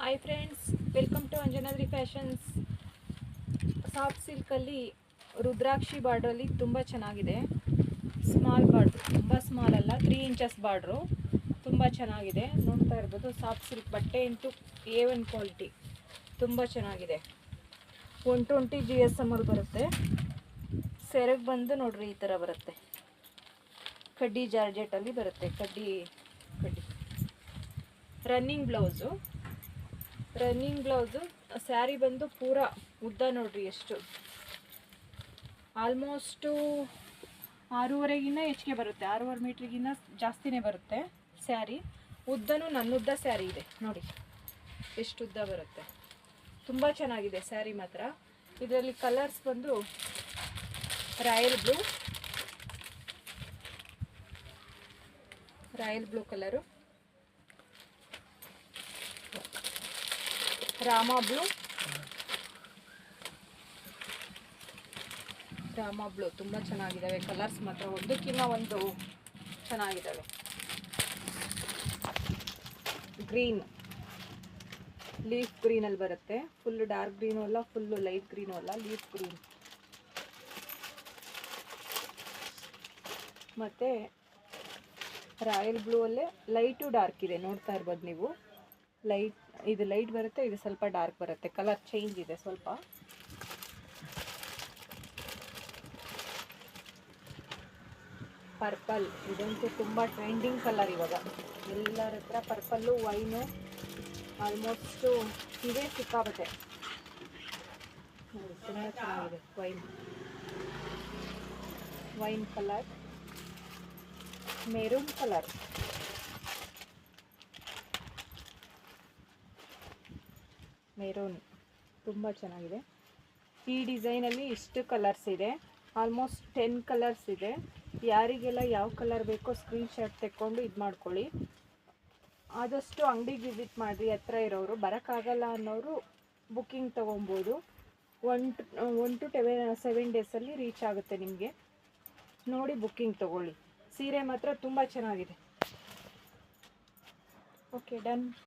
Hi friends, welcome to Anjanadri fashions. Soft ಸಿಲ್ಕಲ್ಲಿ ರುದ್ರಾಕ್ಷಿ ಬಾರ್ಡ್ರಲ್ಲಿ ತುಂಬ ಚೆನ್ನಾಗಿದೆ. ಸ್ಮಾಲ್ ಬಾರ್ಡ್ರು, ತುಂಬ ಸ್ಮಾಲ್ ಅಲ್ಲ, 3 ಇಂಚಸ್ ಬಾರ್ಡ್ರು, ತುಂಬ ಚೆನ್ನಾಗಿದೆ. ನೋಡ್ತಾ ಇರ್ಬೋದು. ಸಾಫ್ಟ್ ಸಿಲ್ಕ್ ಬಟ್ಟೆ ಅಂತೂ A1 ಕ್ವಾಲಿಟಿ, ತುಂಬ ಚೆನ್ನಾಗಿದೆ. 120 GSM ಅಲ್ಲಿ ಬರುತ್ತೆ. ಸೆರಗ್ ಬಂದು ನೋಡ್ರಿ ಈ ಥರ ಬರುತ್ತೆ. ಕಡ್ಡಿ ಜಾರ್ಜೆಟಲ್ಲಿ ಬರುತ್ತೆ. ಕಡ್ಡಿ ರನ್ನಿಂಗ್ ಬ್ಲೌಸು ಸ್ಯಾರಿ ಬಂದು ಪೂರ ಉದ್ದ ನೋಡ್ರಿ ಎಷ್ಟು, ಆಲ್ಮೋಸ್ಟು 6.5ಗಿನ್ನ ಹೆಚ್ಚಿಗೆ ಬರುತ್ತೆ. 6.5 ಮೀಟ್ರಿಗಿನ್ನ ಜಾಸ್ತಿನೇ ಬರುತ್ತೆ ಸ್ಯಾರಿ. ಉದ್ದನೂ ನನ್ನುದ್ದ ಸ್ಯಾರಿ ಇದೆ ನೋಡಿ, ಎಷ್ಟು ಉದ್ದ ಬರುತ್ತೆ. ತುಂಬ ಚೆನ್ನಾಗಿದೆ ಸ್ಯಾರಿ ಮಾತ್ರ. ಇದರಲ್ಲಿ ಕಲರ್ಸ್ ಬಂದು royal blue colour, Rama blue ತುಂಬ ಚೆನ್ನಾಗಿದ್ದಾವೆ. ಕಲರ್ಸ್ ಮಾತ್ರ ಒಂದಕ್ಕಿಂತ ಒಂದು ಚೆನ್ನಾಗಿದ್ದಾವೆ. ಗ್ರೀನ್, ಲೀಫ್ ಗ್ರೀನಲ್ಲಿ ಬರುತ್ತೆ. ಫುಲ್ ಡಾರ್ಕ್ ಗ್ರೀನು ಅಲ್ಲ, ಫುಲ್ಲು ಲೈಟ್ ಗ್ರೀನು ಅಲ್ಲ, ಲೀಫ್ ಗ್ರೀನ್. ಮತ್ತು ರಾಯಲ್ ಬ್ಲೂ ಅಲ್ಲೇ ಲೈಟು ಡಾರ್ಕ್ ಇದೆ, ನೋಡ್ತಾ ಇರ್ಬೋದು ನೀವು. ಇದು ಲೈಟ್ ಬರುತ್ತೆ, ಇದು ಸ್ವಲ್ಪ ಡಾರ್ಕ್ ಬರುತ್ತೆ. ಕಲರ್ ಚೇಂಜ್ ಇದೆ ಸ್ವಲ್ಪ. ಪರ್ಪಲ್, ಇದಂತೂ ತುಂಬ ಟ್ರೆಂಡಿಂಗ್ ಕಲರ್ ಇವಾಗ. ಎಲ್ಲರ ಹತ್ರ ಪರ್ಪಲ್ಲು, ವೈನು ಆಲ್ಮೋಸ್ಟು ಇವೇ ಸಿಕ್ಕಾಬಟ್ಟೆ. ನೋಡಿ ತುಂಬ ಚೆನ್ನಾಗಿದೆ. Wine colour, maroon colour, maroon ತುಂಬ ಚೆನ್ನಾಗಿದೆ. ಈ ಡಿಸೈನಲ್ಲಿ ಇಷ್ಟು ಕಲರ್ಸ್ ಇದೆ, ಆಲ್ಮೋಸ್ಟ್ 10 ಕಲರ್ಸ್ ಇದೆ. ಯಾರಿಗೆಲ್ಲ ಯಾವ ಕಲರ್ ಬೇಕೋ ಸ್ಕ್ರೀನ್ಶಾಟ್ ತೆಕ್ಕೊಂಡು ಇದು ಮಾಡ್ಕೊಳ್ಳಿ. ಆದಷ್ಟು ಅಂಗಡಿಗೆ ವಿಸಿಟ್ ಮಾಡಿರಿ. ಹತ್ರ ಇರೋರು, ಬರೋಕ್ಕಾಗಲ್ಲ ಅನ್ನೋರು ಬುಕ್ಕಿಂಗ್ ತೊಗೊಬೋದು. 1 to 7 ಡೇಸಲ್ಲಿ ರೀಚ್ ಆಗುತ್ತೆ ನಿಮಗೆ. ನೋಡಿ ಬುಕ್ಕಿಂಗ್ ತೊಗೊಳ್ಳಿ. ಸೀರೆ ಮಾತ್ರ ತುಂಬ ಚೆನ್ನಾಗಿದೆ. Okay, done.